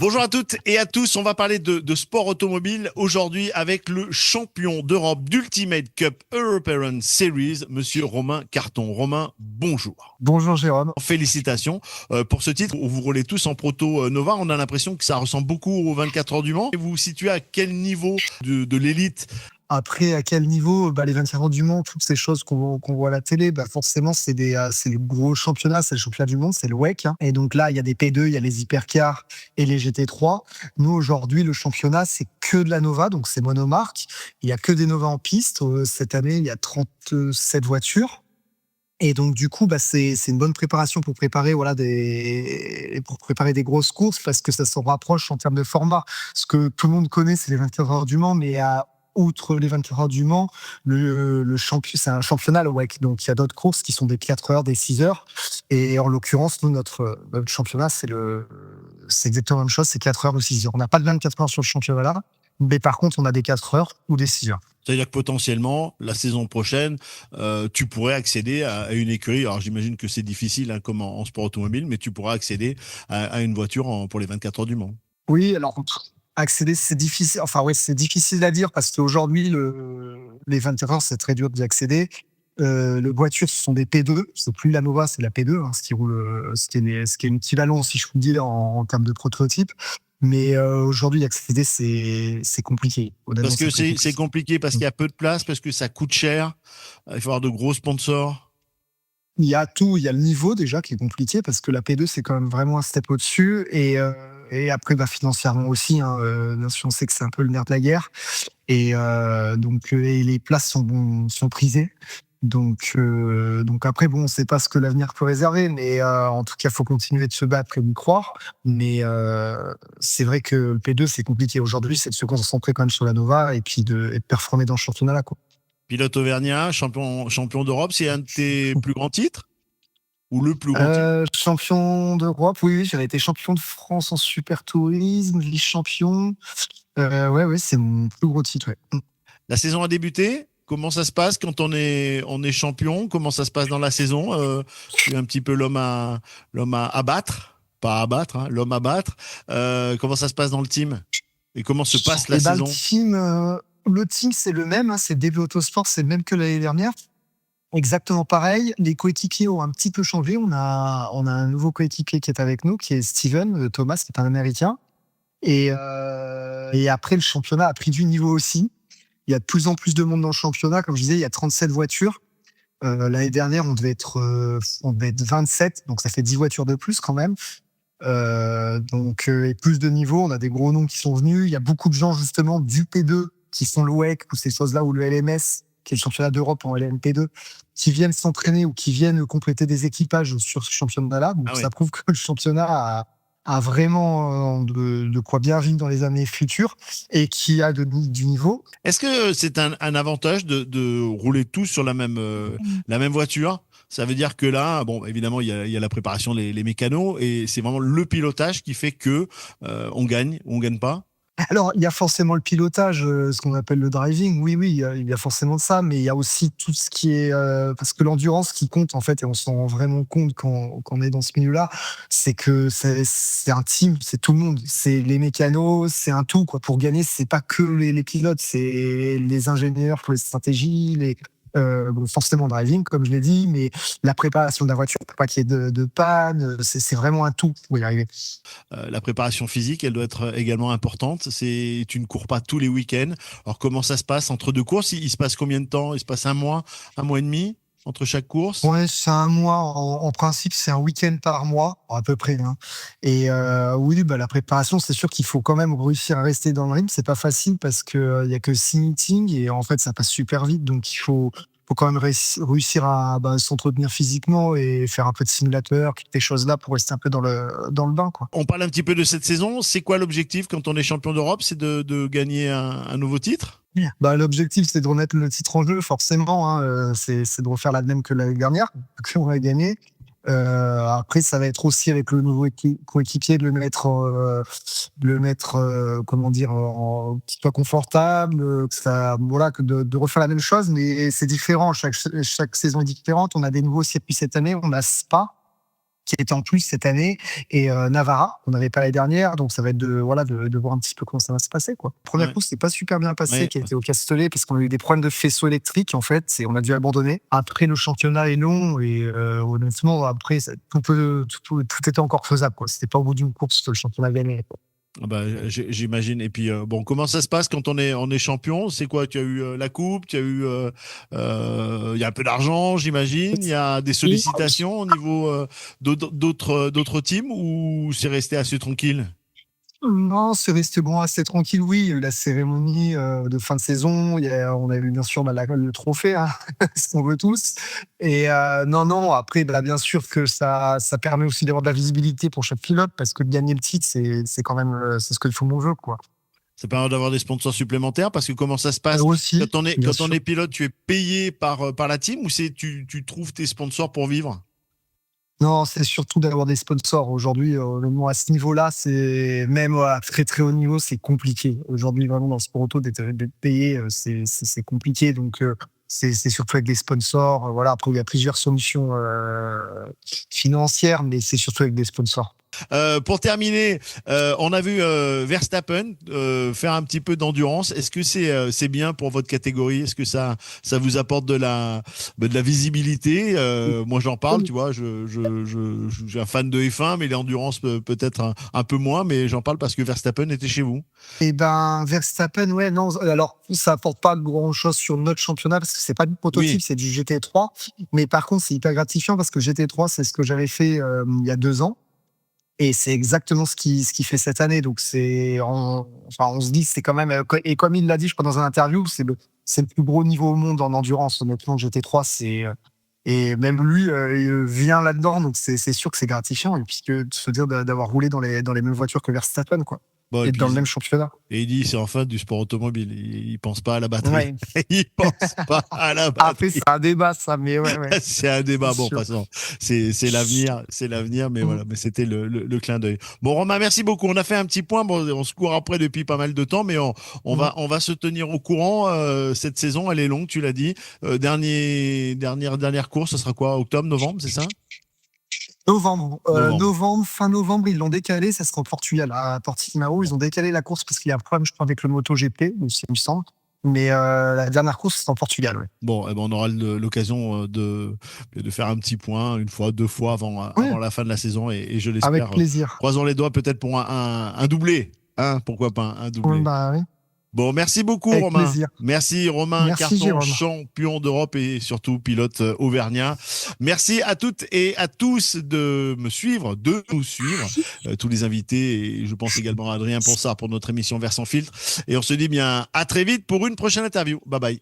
Bonjour à toutes et à tous, on va parler de sport automobile aujourd'hui avec le champion d'Europe d'Ultimate Cup European Series, monsieur Romain Carton. Romain, bonjour. Bonjour Jérôme. Félicitations pour ce titre. Vous roulez tous en proto Nova. On a l'impression que ça ressemble beaucoup aux 24 heures du Mans. Vous vous situez à quel niveau de l'élite? Après, à quel niveau les 24 heures du Mans, toutes ces choses qu'on voit à la télé, forcément, c'est le gros championnat, c'est le championnat du monde, c'est le WEC, hein. Et donc là, il y a des P2, il y a les hypercars et les GT3. Nous, aujourd'hui, le championnat, c'est que de la Nova, donc c'est monomarque. Il y a que des Nova en piste. Cette année, il y a 37 voitures. Et donc du coup, c'est une bonne préparation pour préparer pour préparer des grosses courses parce que ça s'en rapproche en termes de format. Ce que tout le monde connaît, c'est les 24 heures du Mans, mais outre les 24 heures du Mans, c'est un championnat le WEC. Donc il y a d'autres courses qui sont des 4 heures, des 6 heures. Et en l'occurrence, nous, notre championnat, c'est exactement la même chose, c'est 4 heures ou 6 heures. On n'a pas de 24 heures sur le championnat là, mais par contre, on a des 4 heures ou des 6 heures. C'est-à-dire que potentiellement, la saison prochaine, tu pourrais accéder à une écurie. Alors j'imagine que c'est difficile hein, comme en sport automobile, mais tu pourras accéder à une voiture pour les 24 heures du Mans. Oui, alors accéder, c'est difficile. Enfin, ouais, c'est difficile à dire parce qu'aujourd'hui, les 24 heures, c'est très dur d'y accéder. Les voitures, ce sont des P2. C'est plus la Nova, c'est la P2, hein, ce qui est une équivalent, si je puis dire, en termes de prototype. Mais aujourd'hui, y accéder, c'est compliqué. Honnêtement, Parce que c'est très c'est compliqué. compliqué, parce qu'il y a peu de place, parce que ça coûte cher. Il faut avoir de gros sponsors. Il y a tout, il y a le niveau déjà qui est compliqué parce que la P2 c'est quand même vraiment un step au-dessus et après financièrement aussi, hein, bien sûr on sait que c'est un peu le nerf de la guerre et les places sont prisées. Donc après bon, on sait pas ce que l'avenir peut réserver, mais en tout cas faut continuer de se battre et d'y croire. Mais c'est vrai que le P2 c'est compliqué aujourd'hui, c'est de se concentrer quand même sur la Nova et de performer dans ce championnat là quoi. Pilote auvergnat, champion d'Europe, c'est un de tes plus grands titres? Ou le plus grand titre? Champion d'Europe, oui, oui, j'avais été champion de France en super tourisme, vice-champion. Ouais, ouais, c'est mon plus gros titre, ouais. La saison a débuté. Comment ça se passe quand on est champion? Comment ça se passe dans la saison? Tu es un petit peu l'homme à abattre, pas à abattre, hein, l'homme à battre. Comment ça se passe dans le team? Et comment se passe la Et saison? le team, c'est le même, hein, c'est DB Autosport, c'est le même que l'année dernière. Exactement pareil. Les coéquipiers ont un petit peu changé. On a un nouveau coéquipier qui est avec nous, qui est Steven Thomas, qui est un Américain. Et après, le championnat a pris du niveau aussi. Il y a de plus en plus de monde dans le championnat. Comme je disais, il y a 37 voitures. L'année dernière, on devait être 27, donc ça fait 10 voitures de plus quand même. Et plus de niveaux, on a des gros noms qui sont venus. Il y a beaucoup de gens justement du P2 qui sont le WEC ou ces choses-là, ou le LMS, qui est le championnat d'Europe en LMP2, qui viennent s'entraîner ou qui viennent compléter des équipages sur ce championnat-là. Ah Donc oui. ça prouve que le championnat a vraiment de quoi bien vivre dans les années futures et qui a du niveau. Est-ce que c'est un avantage de rouler tous sur la même voiture? Ça veut dire que là, bon, évidemment, il y a la préparation, les mécanos, et c'est vraiment le pilotage qui fait que on gagne ou on gagne pas. Alors, il y a forcément le pilotage, ce qu'on appelle le driving. Oui, oui, il y a forcément ça, mais il y a aussi tout ce qui est parce que l'endurance qui compte en fait, et on s'en rend vraiment compte quand on est dans ce milieu-là, c'est que c'est un team, c'est tout le monde, c'est les mécanos, c'est un tout quoi. Pour gagner, c'est pas que les pilotes, c'est les ingénieurs pour les stratégies, bon, forcément driving comme je l'ai dit, mais la préparation de la voiture pour pas qu'il y ait de panne, c'est vraiment un tout pour y arriver. La préparation physique, elle doit être également importante. Tu ne cours pas tous les week-ends. Alors comment ça se passe entre deux courses? Il se passe combien de temps? Il se passe un mois et demi entre chaque course? Ouais, c'est un mois. En principe, c'est un week-end par mois, à peu près, hein. Et oui, la préparation, c'est sûr qu'il faut quand même réussir à rester dans le rythme. C'est pas facile parce que il y a que 6 meetings et en fait, ça passe super vite. Donc, il faut quand même réussir à s'entretenir physiquement et faire un peu de simulateur, toutes ces choses-là pour rester un peu dans le bain, quoi. On parle un petit peu de cette saison. C'est quoi l'objectif quand on est champion d'Europe? C'est de gagner un nouveau titre? L'objectif, c'est de remettre le titre en jeu, forcément, hein. C'est de refaire la même que l'année dernière, qu'on a gagné. Après, ça va être aussi avec le nouveau coéquipier de le mettre, comment dire, qu'il soit confortable, que ça, voilà, que de refaire la même chose, mais c'est différent. Chaque saison est différente. On a des nouveaux circuits cette année. On a Spa qui était en plus cette année, et Navarra, qu'on n'avait pas l'année dernière. Donc ça va être de voir un petit peu comment ça va se passer, quoi. Première Ouais. course, c'est pas super bien passé, Ouais. qui était au Castellet, parce qu'on a eu des problèmes de faisceau électrique, en fait, et on a dû abandonner. Après, le championnat est long, et honnêtement, après, tout était encore faisable, quoi. C'était pas au bout d'une course que le championnat gagnait, quoi. Ah bah, j'imagine. Et puis, bon, comment ça se passe quand on est champion? C'est quoi? Tu as eu la coupe, tu as eu, il y a un peu d'argent, j'imagine. Il y a des sollicitations au niveau d'autres teams ou c'est resté assez tranquille? Non, c'est resté bon, assez tranquille. Oui, il y a eu la cérémonie de fin de saison. On a eu bien sûr le trophée, hein, ce qu'on veut tous. Et non, non, après, bien sûr que ça permet aussi d'avoir de la visibilité pour chaque pilote, parce que gagner le titre, c'est quand même c'est ce que tout le monde veut, quoi. Ça permet d'avoir des sponsors supplémentaires parce que comment ça se passe Aussi, bien quand on sûr. est pilote, tu es payé par la team ou tu trouves tes sponsors pour vivre? Non, c'est surtout d'avoir des sponsors. Aujourd'hui, honnêtement, à ce niveau-là, c'est même à très très haut niveau, c'est compliqué. Aujourd'hui, vraiment dans le sport auto, d'être payé, c'est compliqué. Donc, c'est surtout avec des sponsors. Voilà. Après, il y a plusieurs solutions financières, mais c'est surtout avec des sponsors. Pour terminer, on a vu Verstappen faire un petit peu d'endurance. Est-ce que c'est bien pour votre catégorie? Est-ce que ça vous apporte de la visibilité? Moi, j'en parle, tu vois. Je suis un fan de F1, mais l'endurance peut-être un peu moins. Mais j'en parle parce que Verstappen était chez vous. Et ben, Verstappen, ouais, non, alors, ça apporte pas grand-chose sur notre championnat parce que c'est pas du prototype, Oui, c'est du GT3. Mais par contre, c'est hyper gratifiant parce que GT3, c'est ce que j'avais fait il y a 2 ans. Et c'est exactement ce qu'il fait cette année. Donc on se dit, c'est quand même, et comme il l'a dit, je crois, dans un interview, c'est le plus gros niveau au monde en endurance. Honnêtement, GT3, et même lui, il vient là-dedans. Donc c'est sûr que c'est gratifiant. Et puis de se dire d'avoir roulé dans les mêmes voitures que Verstappen, quoi. bon, et Et dans le puis même championnat. et il dit c'est enfin du sport automobile. Il pense pas à la batterie. Ouais. Il pense pas à la Après, batterie. c'est un débat, ça, mais ouais, ouais. C'est un C'est débat. Bon, sûr. passons. C'est l'avenir, mais Mm. voilà. Mais c'était le clin d'œil. Bon, Romain, merci beaucoup. On a fait un petit point. Bon, on se court après depuis pas mal de temps, mais on Mm. va se tenir au courant. Cette saison, elle est longue, tu l'as dit. Dernière course, ce sera quoi? Octobre, novembre, c'est ça? Novembre. Novembre. Fin novembre, ils l'ont décalé. Ça sera au Portugal, à Portimao. Ils ont décalé la course parce qu'il y a un problème, je crois, avec le MotoGP, il me semble. Mais la dernière course, c'est en Portugal, ouais. Bon, eh ben, on aura l'occasion de faire un petit point, une fois, deux fois Ouais, avant la fin de la saison, et je avec l'espère. plaisir. Croisons les doigts peut-être pour un doublé. Hein, pourquoi pas un Ouais, doublé. bah, ouais, Bon, merci beaucoup, avec Romain. plaisir. Merci, Romain Merci, Carton, Jérôme. champion d'Europe et surtout pilote auvergnat. Merci à toutes et à tous de me suivre, de nous suivre, tous les invités. Et je pense également à Adrien Ponsard pour notre émission Vers sans filtre. Et on se dit bien à très vite pour une prochaine interview. Bye bye.